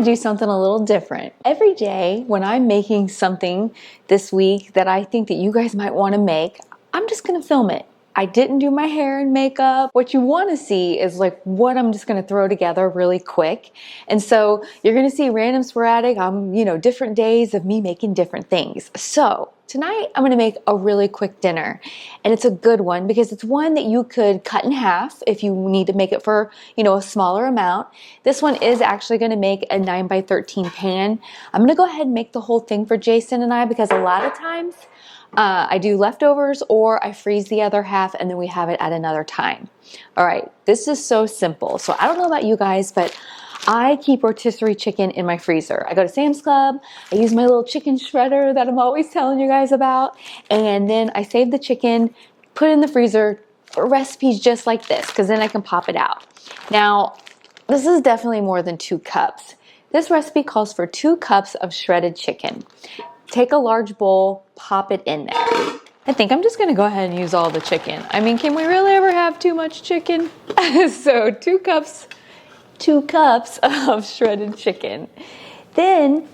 do something a little different. Every day when I'm making something this week that I think that you guys might want to make, I'm just going to film it. I didn't do my hair and makeup. What you want to see is like what I'm just going to throw together really quick. And so you're going to see random sporadic, different days of me making different things. So tonight I'm going to make a really quick dinner, and it's a good one because it's one that you could cut in half if you need to make it for, a smaller amount. This one is actually going to make a 9x13 pan. I'm going to go ahead and make the whole thing for Jason and I because a lot of times I do leftovers or I freeze the other half and then we have it at another time. All right, this is so simple. So I don't know about you guys, but I keep rotisserie chicken in my freezer. I go to Sam's Club, I use my little chicken shredder that I'm always telling you guys about, and then I save the chicken, put it in the freezer for recipes just like this, because then I can pop it out. Now, this is definitely more than 2 cups. This recipe calls for 2 cups of shredded chicken. Take a large bowl, pop it in there. I think I'm just gonna go ahead and use all the chicken. I mean, can we really ever have too much chicken? So 2 cups of shredded chicken. Then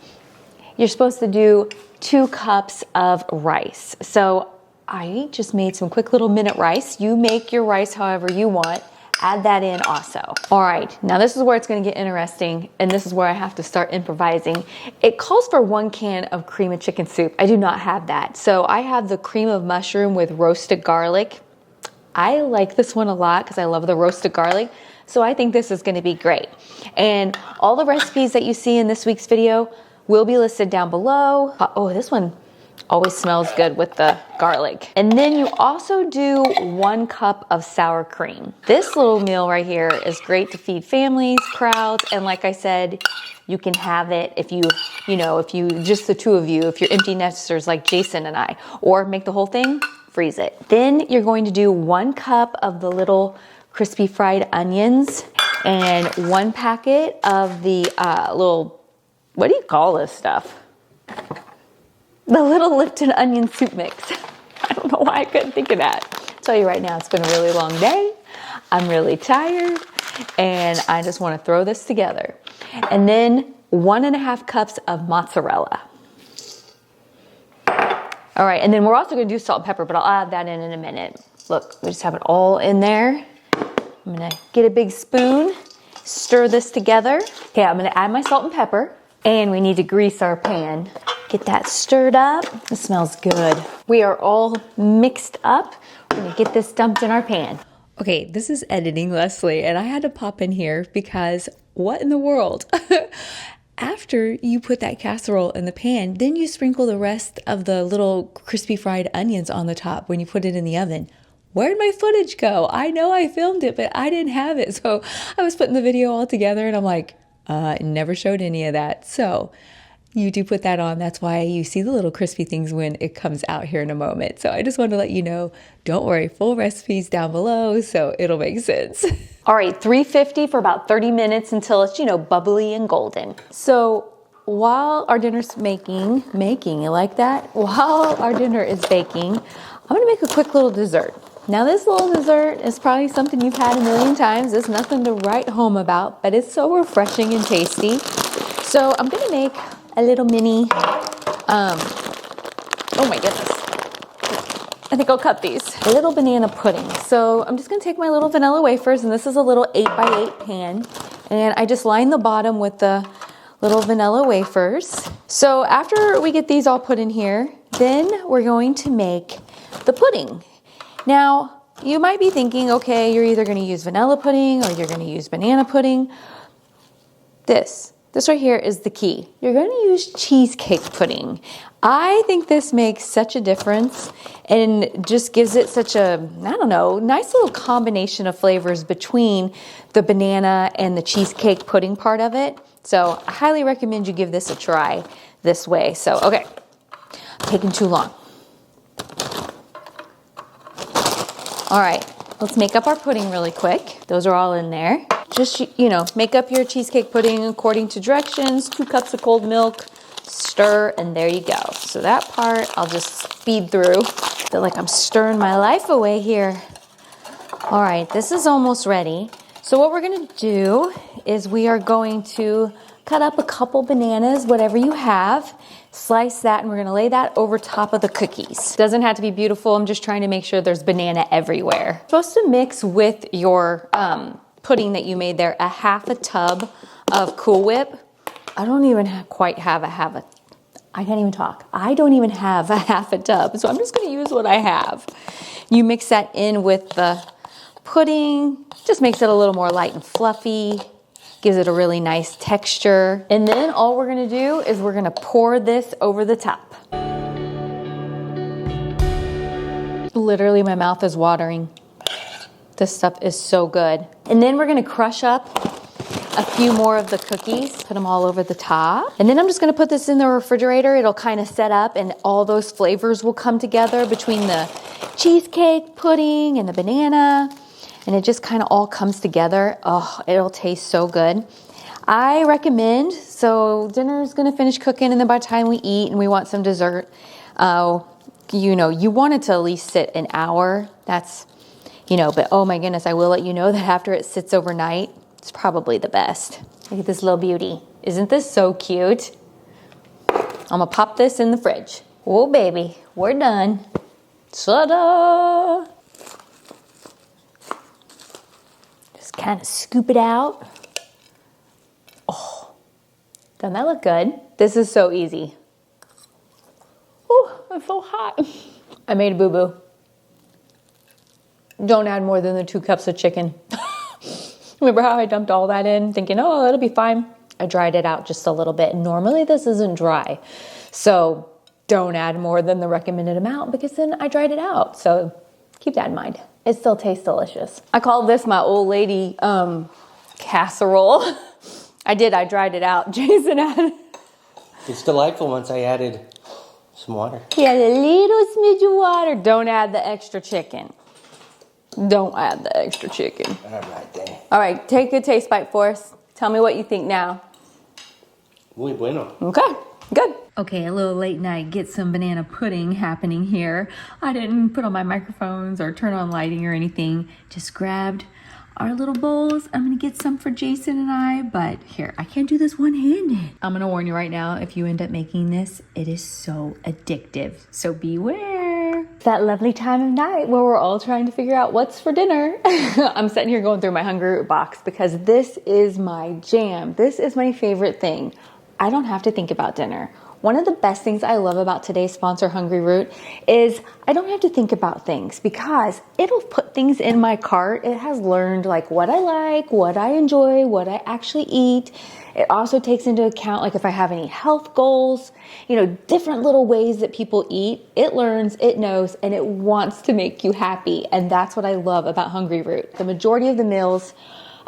you're supposed to do 2 cups of rice. So I just made some quick little minute rice. You make your rice however you want. Add that in also. All right, now this is where it's gonna get interesting, and this is where I have to start improvising. It calls for 1 can of cream of chicken soup. I do not have that. So I have the cream of mushroom with roasted garlic. I like this one a lot because I love the roasted garlic. So I think this is gonna be great. And all the recipes that you see in this week's video will be listed down below. Oh, this one always smells good with the garlic. And then you also do 1 cup of sour cream. This little meal right here is great to feed families, crowds, and like I said, you can have it if you just the 2 of you, if you're empty nesters like Jason and I, or make the whole thing, freeze it. Then you're going to do 1 cup of the little crispy fried onions and 1 packet of the what do you call this stuff? The little Lipton onion soup mix. I don't know why I couldn't think of that. I'll tell you right now, it's been a really long day. I'm really tired, and I just want to throw this together. And then 1.5 cups of mozzarella. All right, and then we're also going to do salt and pepper, but I'll add that in a minute. Look, we just have it all in there. I'm going to get a big spoon, stir this together. Okay, I'm going to add my salt and pepper, and we need to grease our pan. Get that stirred up. It smells good. We are all mixed up. We're gonna get this dumped in our pan. Okay, this is editing Leslie, and I had to pop in here because what in the world? After you put that casserole in the pan, then you sprinkle the rest of the little crispy fried onions on the top when you put it in the oven. Where'd my footage go? I know I filmed it, but I didn't have it. So I was putting the video all together and I'm like, it never showed any of that. So you do put that on. That's why you see the little crispy things when it comes out here in a moment. So I just wanted to let you know, don't worry, full recipes down below, so it'll make sense. All right, 350 for about 30 minutes until it's, bubbly and golden. So while our dinner's making, you like that? While our dinner is baking, I'm gonna make a quick little dessert. Now this little dessert is probably something you've had a million times. It's nothing to write home about, but it's so refreshing and tasty. So I'm gonna make a little mini, oh my goodness, I think I'll cut these. A little banana pudding. So I'm just gonna take my little vanilla wafers, and this is a little 8x8 pan, and I just line the bottom with the little vanilla wafers. So after we get these all put in here, then we're going to make the pudding. Now, you might be thinking, okay, you're either gonna use vanilla pudding or you're gonna use banana pudding. This right here is the key. You're going to use cheesecake pudding. I think this makes such a difference and just gives it such a, nice little combination of flavors between the banana and the cheesecake pudding part of it. So I highly recommend you give this a try this way. So, okay, taking too long. All right, let's make up our pudding really quick. Those are all in there. Just, make up your cheesecake pudding according to directions. 2 cups of cold milk, stir, and there you go. So that part I'll just speed through. Feel like I'm stirring my life away here. All right, this is almost ready. So what we're gonna do is we are going to cut up a couple bananas, whatever you have, slice that, and we're gonna lay that over top of the cookies. Doesn't have to be beautiful, I'm just trying to make sure there's banana everywhere. You're supposed to mix with your pudding that you made there a half a tub of Cool Whip. I don't even quite have I can't even talk. I don't even have a half a tub, so I'm just gonna use what I have. You mix that in with the pudding, just makes it a little more light and fluffy, gives it a really nice texture. And then all we're gonna do is we're gonna pour this over the top. Literally, my mouth is watering. This stuff is so good. And then we're gonna crush up a few more of the cookies, put them all over the top. And then I'm just gonna put this in the refrigerator. It'll kind of set up and all those flavors will come together between the cheesecake pudding and the banana. And it just kind of all comes together. Oh, it'll taste so good. I recommend, so dinner's gonna finish cooking and then by the time we eat and we want some dessert, you know, you want it to at least sit an hour. That's, you know, but oh my goodness, I will let you know that after it sits overnight, it's probably the best. Look at this little beauty. Isn't this so cute? I'm gonna pop this in the fridge. Oh baby, we're done. Ta-da! Just kind of scoop it out. Oh, doesn't that look good? This is so easy. Oh, it's so hot. I made a boo-boo. Don't add more than the 2 cups of chicken. Remember how I dumped all that in thinking, oh, it'll be fine. I dried it out just a little bit. Normally this isn't dry. So don't add more than the recommended amount because then I dried it out. So keep that in mind. It still tastes delicious. I call this my old lady casserole. I dried it out. Jason added. It's delightful once I added some water. He had a little smidge of water. Don't add the extra chicken. Don't add the extra chicken. All right, then. All right, take a taste bite for us. Tell me what you think now. Muy bueno. Okay, good. Okay, a little late night, get some banana pudding happening here. I didn't put on my microphones or turn on lighting or anything. Just grabbed our little bowls. I'm gonna get some for Jason and I, but here, I can't do this one-handed. I'm gonna warn you right now, if you end up making this, it is so addictive, so beware. That lovely time of night where we're all trying to figure out what's for dinner. I'm sitting here going through my Hungry Root box because this is my jam. This is my favorite thing. I don't have to think about dinner. One of the best things I love about today's sponsor, Hungry Root, is I don't have to think about things because it'll put things in my cart. It has learned like what I like, what I enjoy, what I actually eat. It also takes into account like if I have any health goals, you know, different little ways that people eat. It learns, it knows, and it wants to make you happy. And that's what I love about Hungry Root. The majority of the meals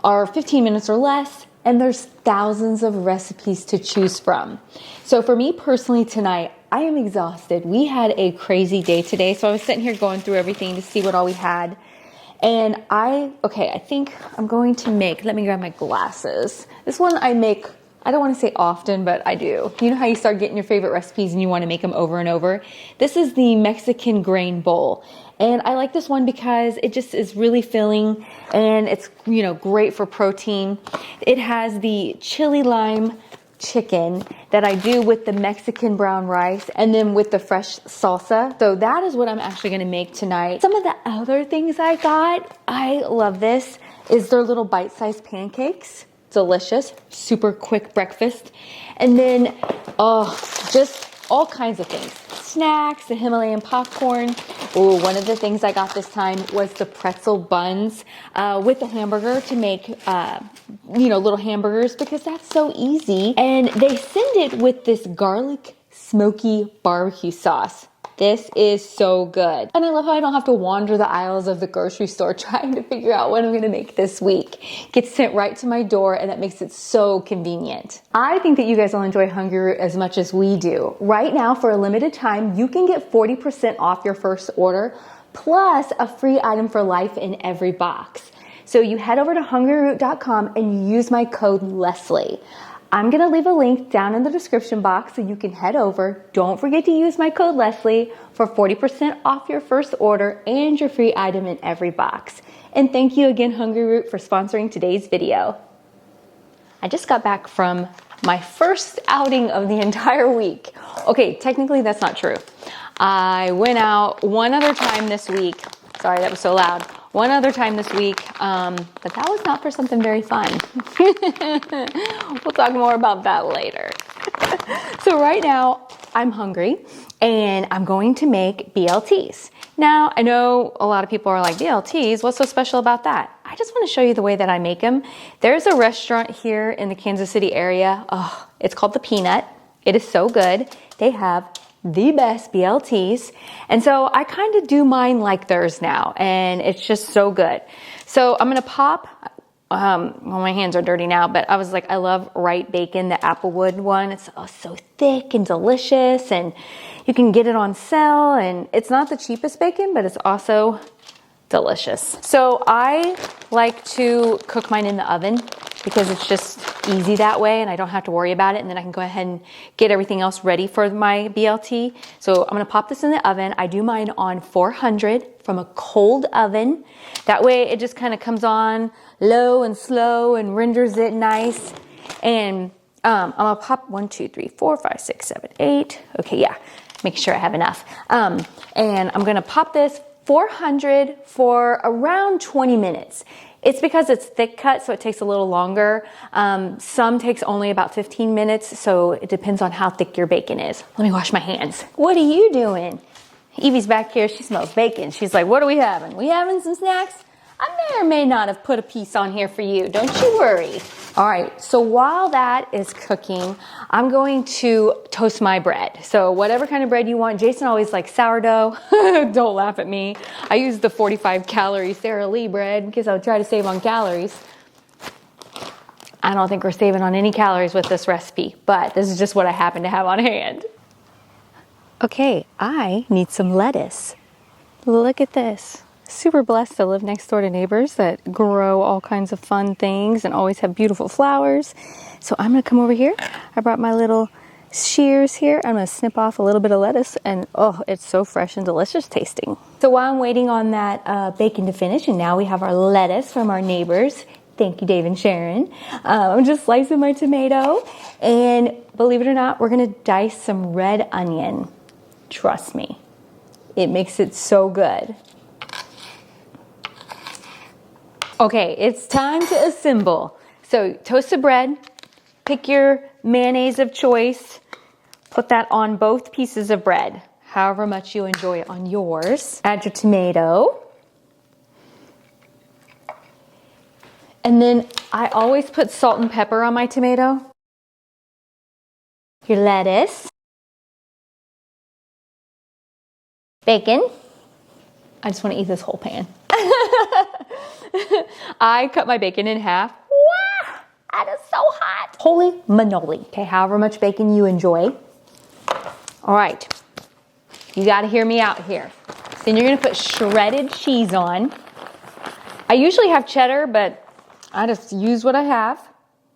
are 15 minutes or less, and there's thousands of recipes to choose from. So for me personally tonight, I am exhausted. We had a crazy day today. So I was sitting here going through everything to see what all we had. And I think I'm going to make, let me grab my glasses. This one I make, I don't want to say often, but I do. You know how you start getting your favorite recipes and you want to make them over and over? This is the Mexican grain bowl. And I like this one because it just is really filling and it's, you know, great for protein. It has the chili lime chicken that I do with the Mexican brown rice and then with the fresh salsa. So that is what I'm actually going to make tonight. Some of the other things I got, I love this, is their little bite-sized pancakes. Delicious, super quick breakfast. And then, just all kinds of things. Snacks, the Himalayan popcorn. Oh, one of the things I got this time was the pretzel buns with the hamburger to make, little hamburgers because that's so easy. And they send it with this garlic smoky barbecue sauce. This is so good. And I love how I don't have to wander the aisles of the grocery store trying to figure out what I'm gonna make this week. It gets sent right to my door and that makes it so convenient. I think that you guys will enjoy Hungry Root as much as we do. Right now, for a limited time, you can get 40% off your first order, plus a free item for life in every box. So you head over to hungryroot.com and you use my code Leslie. I'm gonna leave a link down in the description box so you can head over. Don't forget to use my code Leslie for 40% off your first order and your free item in every box. And thank you again, Hungry Root, for sponsoring today's video. I just got back from my first outing of the entire week. Okay, technically that's not true. I went out one other time this week. Sorry, that was so loud. One other time this week, but that was not for something very fun. We'll talk more about that later. So right now, I'm hungry and I'm going to make BLTs. Now, I know a lot of people are like, BLTs, what's so special about that? I just want to show you the way that I make them. There's a restaurant here in the Kansas City area. Oh, it's called The Peanut. It is so good. They have the best BLTs. And so I kind of do mine like theirs now, and it's just so good. So I'm going to pop, well, my hands are dirty now, but I was like, I love Right Bacon, the Applewood one. It's so thick and delicious, and you can get it on sale, and it's not the cheapest bacon, but it's also delicious. So I like to cook mine in the oven because it's just easy that way and I don't have to worry about it, and then I can go ahead and get everything else ready for my BLT. So I'm gonna pop this in the oven. I do mine on 400 from a cold oven. That way it just kind of comes on low and slow and renders it nice. And I'm gonna pop 1, 2, 3, 4, 5, 6, 7, 8. Okay, yeah, make sure I have enough. And I'm gonna pop this 400 for around 20 minutes. It's because it's thick cut, so it takes a little longer. Some takes only about 15 minutes, so it depends on how thick your bacon is. Let me wash my hands. What are you doing? Evie's back here, she smells bacon. She's like, what are we having? We having some snacks? I may or may not have put a piece on here for you, don't you worry. All right, so while that is cooking, I'm going to toast my bread. So whatever kind of bread you want. Jason always likes sourdough. Don't laugh at me. I use the 45 calorie Sara Lee bread because I'll try to save on calories. I don't think we're saving on any calories with this recipe, but this is just what I happen to have on hand. Okay, I need some lettuce. Look at this. Super blessed to live next door to neighbors that grow all kinds of fun things and always have beautiful flowers. So I'm gonna come over here. I brought my little shears here. I'm gonna snip off a little bit of lettuce, and oh, it's so fresh and delicious tasting. So while I'm waiting on that bacon to finish, and now we have our lettuce from our neighbors. Thank you, Dave and Sharon. I'm just slicing my tomato, and believe it or not, we're gonna dice some red onion. Trust me, it makes it so good. Okay, it's time to assemble. So toasted bread, pick your mayonnaise of choice, put that on both pieces of bread, however much you enjoy it on yours. Add your tomato. And then I always put salt and pepper on my tomato. Your lettuce. Bacon. I just want to eat this whole pan. I cut my bacon in half. Wow, that is so hot. Holy manoli. Okay, however much bacon you enjoy. All right, you got to hear me out here. Then you're going to put shredded cheese on. I usually have cheddar, but I just use what I have.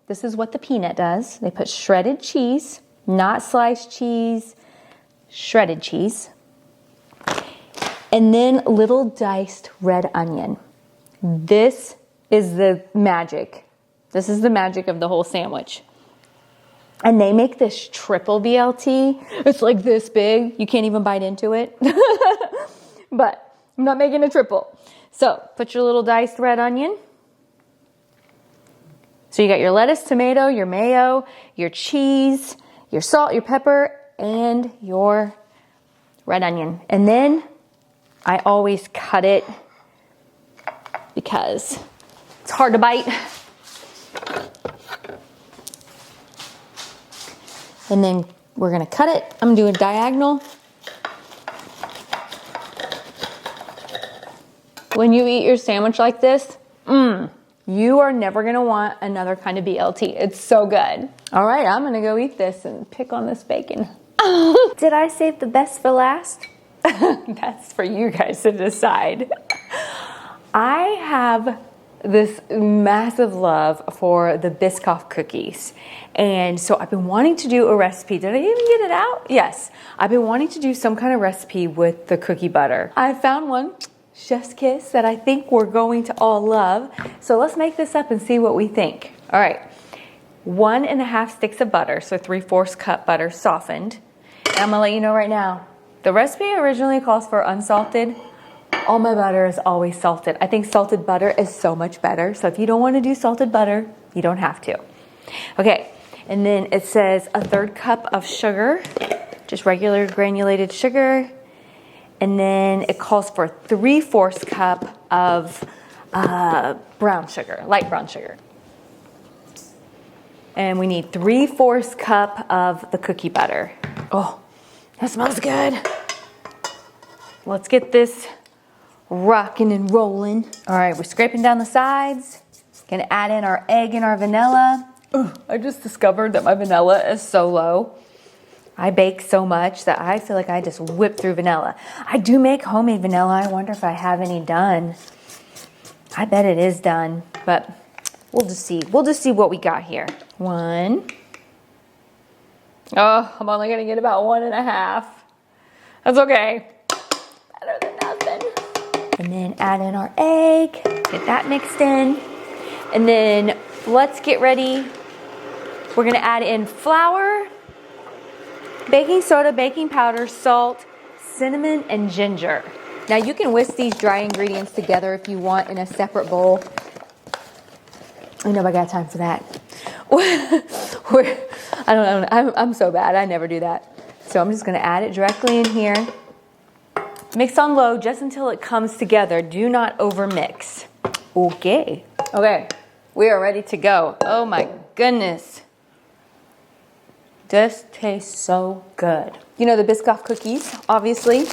This is what the Peanut does. They put shredded cheese, not sliced cheese, shredded cheese. And then little diced red onion. This is the magic. This is the magic of the whole sandwich. And they make this triple BLT. It's like this big. You can't even bite into it. But I'm not making a triple. So put your little diced red onion. So you got your lettuce, tomato, your mayo, your cheese, your salt, your pepper, and your red onion. And then I always cut it because it's hard to bite. And then we're gonna cut it. I'm gonna do a diagonal. When you eat your sandwich like this, you are never gonna want another kind of BLT. It's so good. All right, I'm gonna go eat this and pick on this bacon. Did I save the best for last? That's for you guys to decide. I have this massive love for the Biscoff cookies. And so I've been wanting to do a recipe. Did I even get it out? Yes. I've been wanting to do some kind of recipe with the cookie butter. I found one, chef's kiss, that I think we're going to all love. So let's make this up and see what we think. All right. 1.5 sticks of butter, so 3/4 cup butter softened. And I'm gonna let you know right now, the recipe originally calls for unsalted. All my butter is always salted. I think salted butter is so much better. So if you don't want to do salted butter, you don't have to. Okay, and then it says 1/3 cup of sugar, just regular granulated sugar. And then it calls for 3/4 cup of brown sugar, light brown sugar. And we need 3/4 cup of the cookie butter. Oh, that smells good. Let's get this rocking and rolling. All right, we're scraping down the sides. Gonna add in our egg and our vanilla. I just discovered that my vanilla is so low. I bake so much that I feel like I just whip through vanilla. I do make homemade vanilla. I wonder if I have any done. I bet it is done, but we'll just see. We'll just see what we got here. 1. Oh, I'm only gonna get about 1.5. That's okay. Better than nothing. And then add in our egg. Get that mixed in. And then let's get ready. We're gonna add in flour, baking soda, baking powder, salt, cinnamon, and ginger. Now you can whisk these dry ingredients together if you want in a separate bowl. I know I got time for that. I don't know, I'm so bad, I never do that. So I'm just gonna add it directly in here. Mix on low just until it comes together. Do not overmix. Okay. Okay, we are ready to go. Oh my goodness. This tastes so good. You know the Biscoff cookies, obviously.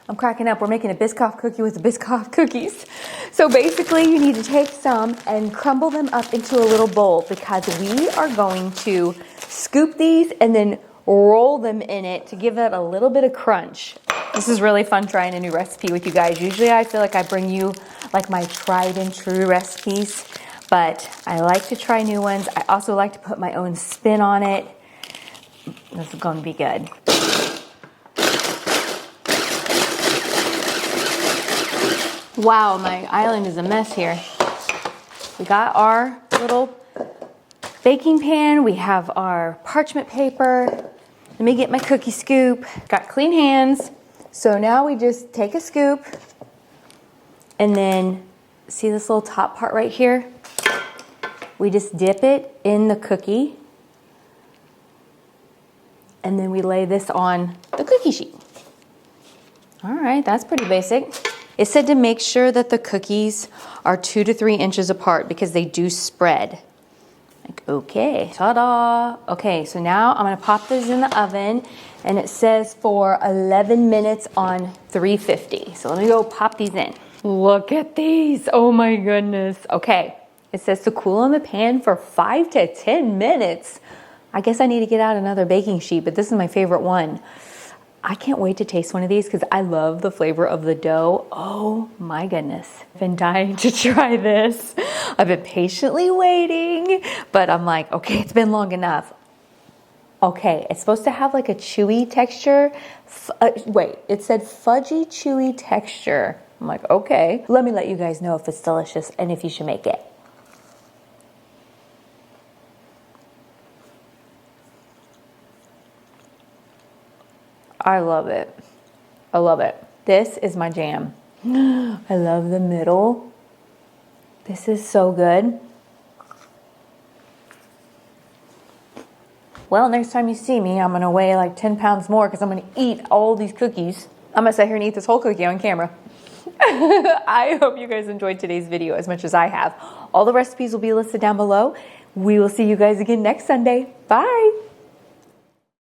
I'm cracking up. We're making a Biscoff cookie with the Biscoff cookies. So basically you need to take some and crumble them up into a little bowl because we are going to scoop these and then roll them in it to give it a little bit of crunch. This is really fun trying a new recipe with you guys. Usually I feel like I bring you like my tried and true recipes, but I like to try new ones. I also like to put my own spin on it. This is going to be good. Wow, my island is a mess here. We got our little baking pan. We have our parchment paper. Let me get my cookie scoop. Got clean hands. So now we just take a scoop and then see this little top part right here? We just dip it in the cookie and then we lay this on the cookie sheet. All right, that's pretty basic. It said to make sure that the cookies are 2 to 3 inches apart because they do spread. Like, okay, ta-da. Okay, so now I'm gonna pop these in the oven and it says for 11 minutes on 350. So let me go pop these in. Look at these, oh my goodness. Okay, it says to cool in the pan for 5 to 10 minutes. I guess I need to get out another baking sheet, but this is my favorite one. I can't wait to taste one of these because I love the flavor of the dough. Oh my goodness. I've been dying to try this. I've been patiently waiting, but I'm like, okay, it's been long enough. Okay, it's supposed to have like a chewy texture. Wait, it said fudgy chewy texture. I'm like, okay. Let me let you guys know if it's delicious and if you should make it. I love it. I love it. This is my jam. I love the middle. This is so good. Well, next time you see me, I'm gonna weigh like 10 pounds more because I'm gonna eat all these cookies. I'm gonna sit here and eat this whole cookie on camera. I hope you guys enjoyed today's video as much as I have. All the recipes will be listed down below. We will see you guys again next Sunday. Bye.